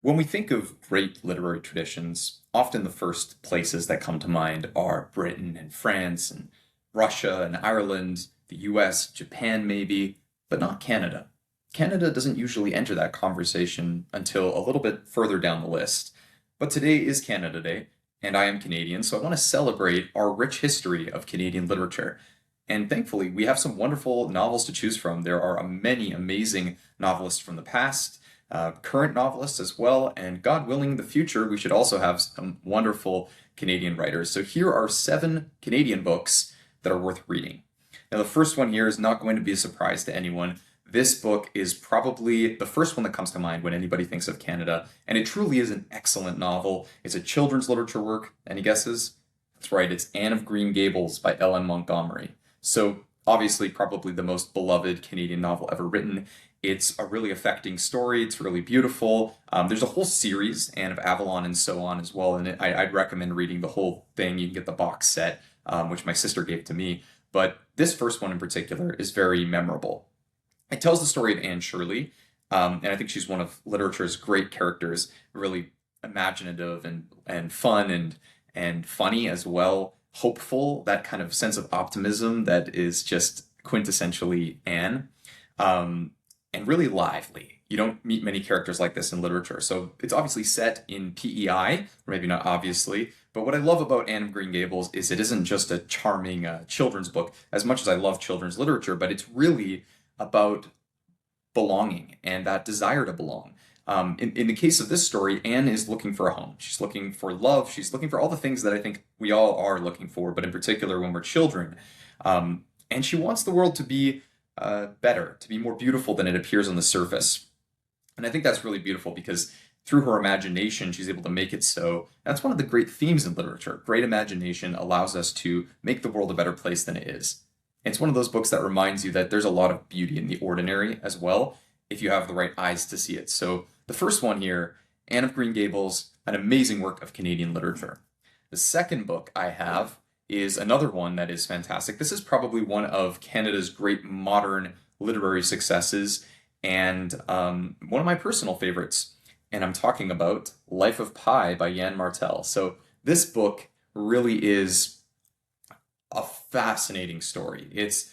When we think of great literary traditions, often the first places that come to mind are Britain and France and Russia and Ireland, the US, Japan maybe, but not Canada. Canada doesn't usually enter that conversation until a little bit further down the list. But today is Canada Day, and I am Canadian, so I want to celebrate our rich history of Canadian literature. And thankfully, we have some wonderful novels to choose from. There are many amazing novelists from the past, current novelists as well, and God willing, the future, we should also have some wonderful Canadian writers. So here are 7 Canadian books that are worth reading. Now, the first one here is not going to be a surprise to anyone. This book is probably the first one that comes to mind when anybody thinks of Canada, and it truly is an excellent novel. It's a children's literature work. Any guesses? That's right, it's Anne of Green Gables by Ellen Montgomery. So obviously probably the most beloved Canadian novel ever written. It's a really affecting story. It's really beautiful. There's a whole series, Anne of Avalon and so on as well, and I'd recommend reading the whole thing. You can get the box set, which my sister gave to me. But this first one in particular is very memorable. It tells the story of Anne Shirley, and I think she's one of literature's great characters, really imaginative and fun and funny as well, hopeful, that kind of sense of optimism that is just quintessentially Anne, and really lively. You don't meet many characters like this in literature. So it's obviously set in PEI, or maybe not obviously, but what I love about Anne of Green Gables is it isn't just a charming children's book, as much as I love children's literature, but it's really about belonging and that desire to belong. In the case of this story, Anne is looking for a home. She's looking for love. She's looking for all the things that I think we all are looking for, but in particular when we're children. And she wants the world to be better, to be more beautiful than it appears on the surface. And I think that's really beautiful because through her imagination, she's able to make it so. That's one of the great themes in literature. Great imagination allows us to make the world a better place than it is. It's one of those books that reminds you that there's a lot of beauty in the ordinary as well, if you have the right eyes to see it. So the first one here, Anne of Green Gables, an amazing work of Canadian literature. The second book I have is another one that is fantastic. This is probably one of Canada's great modern literary successes and one of my personal favorites. And I'm talking about Life of Pi by Yann Martel. So this book really is a fascinating story. It's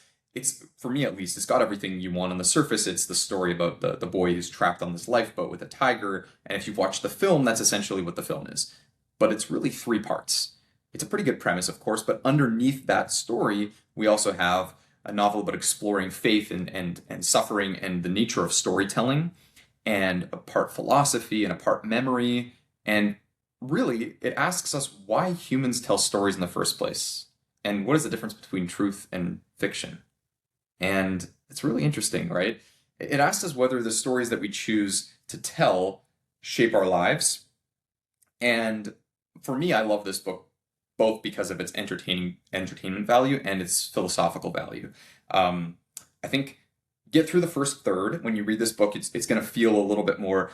for me at least, it's got everything you want on the surface. It's the story about the boy who's trapped on this lifeboat with a tiger. And if you've watched the film, that's essentially what the film is. But it's really 3 parts. It's a pretty good premise, of course, but underneath that story, we also have a novel about exploring faith and suffering and the nature of storytelling, and a part philosophy and a part memory. And really, it asks us why humans tell stories in the first place. And what is the difference between truth and fiction? And it's really interesting, right? It asks us whether the stories that we choose to tell shape our lives. And for me, I love this book both because of its entertainment value and its philosophical value. I think get through the first third. When you read this book, it's going to feel a little bit more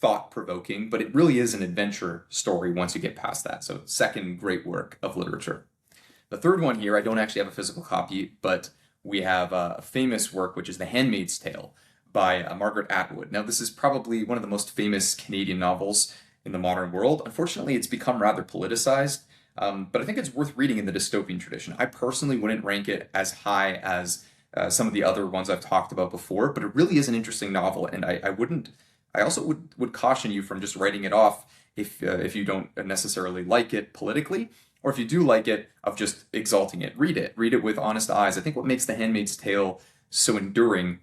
thought-provoking, but it really is an adventure story once you get past that. So second great work of literature. The third one here, I don't actually have a physical copy, but we have a famous work, which is The Handmaid's Tale by Margaret Atwood. Now, this is probably one of the most famous Canadian novels in the modern world. Unfortunately, it's become rather politicized, but I think it's worth reading in the dystopian tradition. I personally wouldn't rank it as high as some of the other ones I've talked about before, but it really is an interesting novel, and I also would caution you from just writing it off if you don't necessarily like it politically, or if you do like it, of just exalting it. Read it with honest eyes. I think what makes The Handmaid's Tale so enduring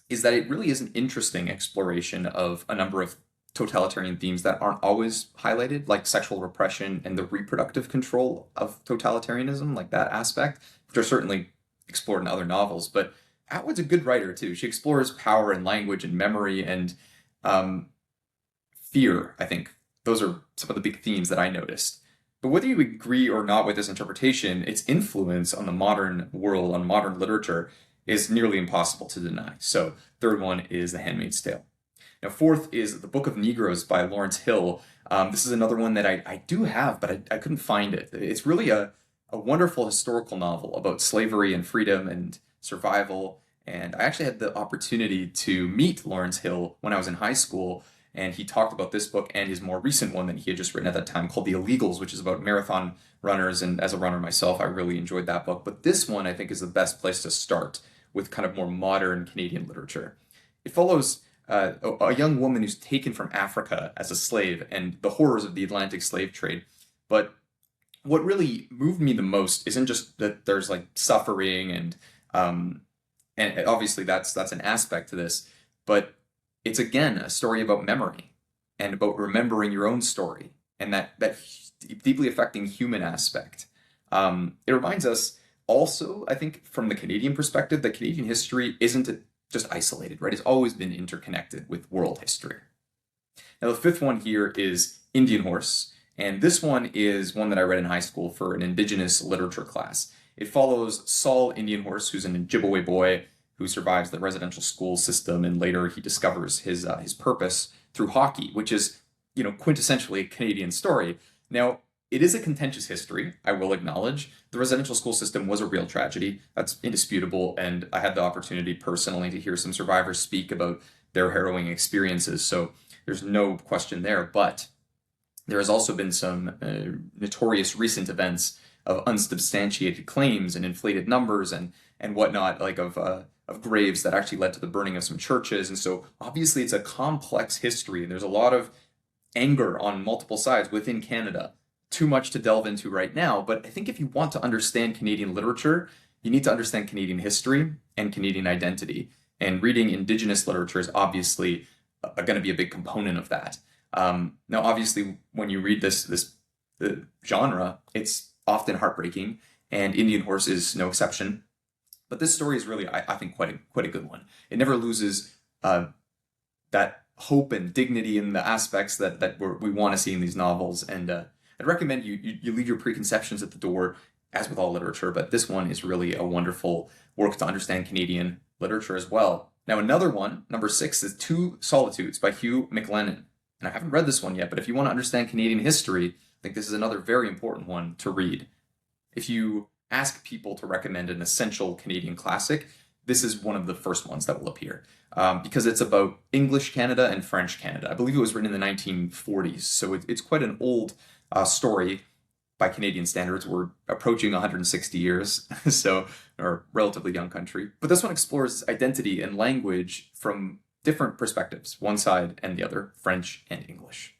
is that it really is an interesting exploration of a number of totalitarian themes that aren't always highlighted, like sexual repression and the reproductive control of totalitarianism, like that aspect, which are certainly explored in other novels. But Atwood's a good writer too. She explores power and language and memory and fear, I think. Those are some of the big themes that I noticed. But whether you agree or not with this interpretation, its influence on the modern world, on modern literature, is nearly impossible to deny. So third one is The Handmaid's Tale. Now, fourth is The Book of Negros by Lawrence Hill. This is another one that I do have, but I couldn't find it. It's really a wonderful historical novel about slavery and freedom and survival. And I actually had the opportunity to meet Lawrence Hill when I was in high school, and he talked about this book and his more recent one that he had just written at that time called The Illegals, which is about marathon runners. And as a runner myself, I really enjoyed that book. But this one, I think, is the best place to start with kind of more modern Canadian literature. It follows a young woman who's taken from Africa as a slave and the horrors of the Atlantic slave trade. But what really moved me the most isn't just that there's like suffering and obviously that's an aspect to this, but it's again a story about memory and about remembering your own story and that deeply affecting human aspect. It reminds us also, I think, from the Canadian perspective, that Canadian history isn't just isolated, right? It's always been interconnected with world history. Now, the fifth one here is Indian Horse, and this one is one that I read in high school for an Indigenous literature class. It follows Saul Indian Horse, who's an Ojibwe boy who survives the residential school system, and later he discovers his purpose through hockey, which is, quintessentially a Canadian story. Now, it is a contentious history, I will acknowledge. The residential school system was a real tragedy. That's indisputable, and I had the opportunity personally to hear some survivors speak about their harrowing experiences, so there's no question there. But there has also been some notorious recent events of unsubstantiated claims and inflated numbers and whatnot, like of graves that actually led to the burning of some churches. And so obviously it's a complex history, and there's a lot of anger on multiple sides within Canada. Too much to delve into right now, but I think if you want to understand Canadian literature, you need to understand Canadian history and Canadian identity. And reading Indigenous literature is obviously going to be a big component of that. Now, obviously, when you read this genre, it's often heartbreaking, and Indian Horse is no exception. But this story is really, I think, quite a good one. It never loses that hope and dignity in the aspects that we want to see in these novels. And I'd recommend you leave your preconceptions at the door, as with all literature, but this one is really a wonderful work to understand Canadian literature as well. Now, another one, number 6, is Two Solitudes by Hugh MacLennan. And I haven't read this one yet, but if you want to understand Canadian history, I think this is another very important one to read. If you ask people to recommend an essential Canadian classic, this is one of the first ones that will appear, because it's about English Canada and French Canada. I believe it was written in the 1940s, so it's quite an old story by Canadian standards. We're approaching 160 years, so or a relatively young country. But this one explores identity and language from different perspectives, one side and the other, French and English.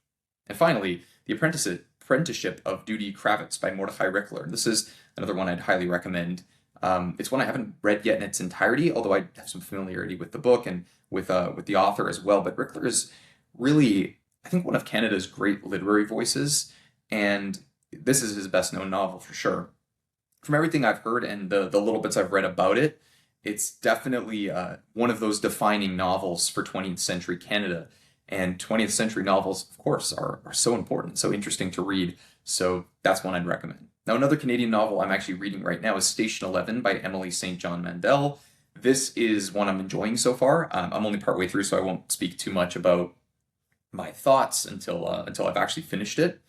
And finally, The Apprenticeship of Duddy Kravitz by Mordecai Richler. This is another one I'd highly recommend. It's one I haven't read yet in its entirety, although I have some familiarity with the book and with the author as well. But Richler is really, I think, one of Canada's great literary voices, and this is his best known novel for sure. From everything I've heard and the little bits I've read about it, it's definitely one of those defining novels for 20th century Canada. And 20th century novels, of course, are so important, so interesting to read. So that's one I'd recommend. Now, another Canadian novel I'm actually reading right now is Station 11 by Emily St. John Mandel. This is one I'm enjoying so far. I'm only partway through, so I won't speak too much about my thoughts until I've actually finished it.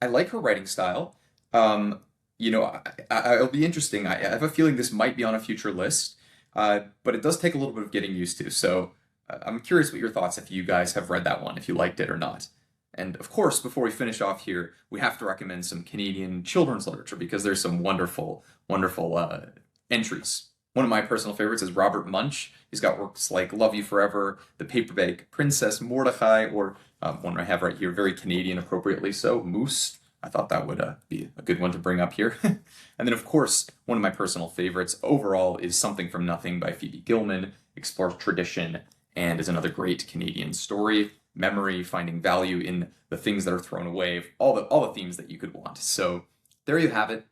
I like her writing style. It'll be interesting. I have a feeling this might be on a future list, but it does take a little bit of getting used to. So I'm curious what your thoughts, if you guys have read that one, if you liked it or not. And of course, before we finish off here, we have to recommend some Canadian children's literature because there's some wonderful, wonderful entries. One of my personal favorites is Robert Munsch. He's got works like Love You Forever, The Paperback Princess, Mordecai, or one I have right here, very Canadian appropriately so, Moose. I thought that would be a good one to bring up here. And then, of course, one of my personal favorites overall is Something from Nothing by Phoebe Gilman, explores tradition and is another great Canadian story. Memory, finding value in the things that are thrown away, all the themes that you could want. So there you have it.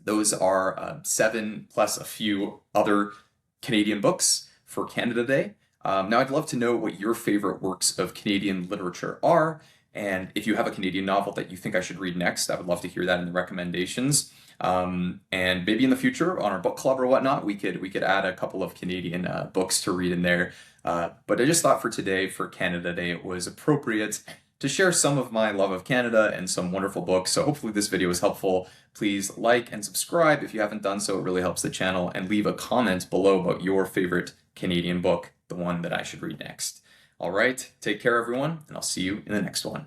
Those are 7 plus a few other Canadian books for Canada Day. Now I'd love to know what your favorite works of Canadian literature are, and if you have a Canadian novel that you think I should read next, I would love to hear that in the recommendations. And maybe in the future on our book club or whatnot, we could add a couple of Canadian books to read in there. But I just thought for today, for Canada Day, it was appropriate to share some of my love of Canada and some wonderful books. So hopefully this video was helpful. Please like and subscribe if you haven't done so. It really helps the channel. And leave a comment below about your favorite Canadian book, the one that I should read next. All right, take care everyone, and I'll see you in the next one.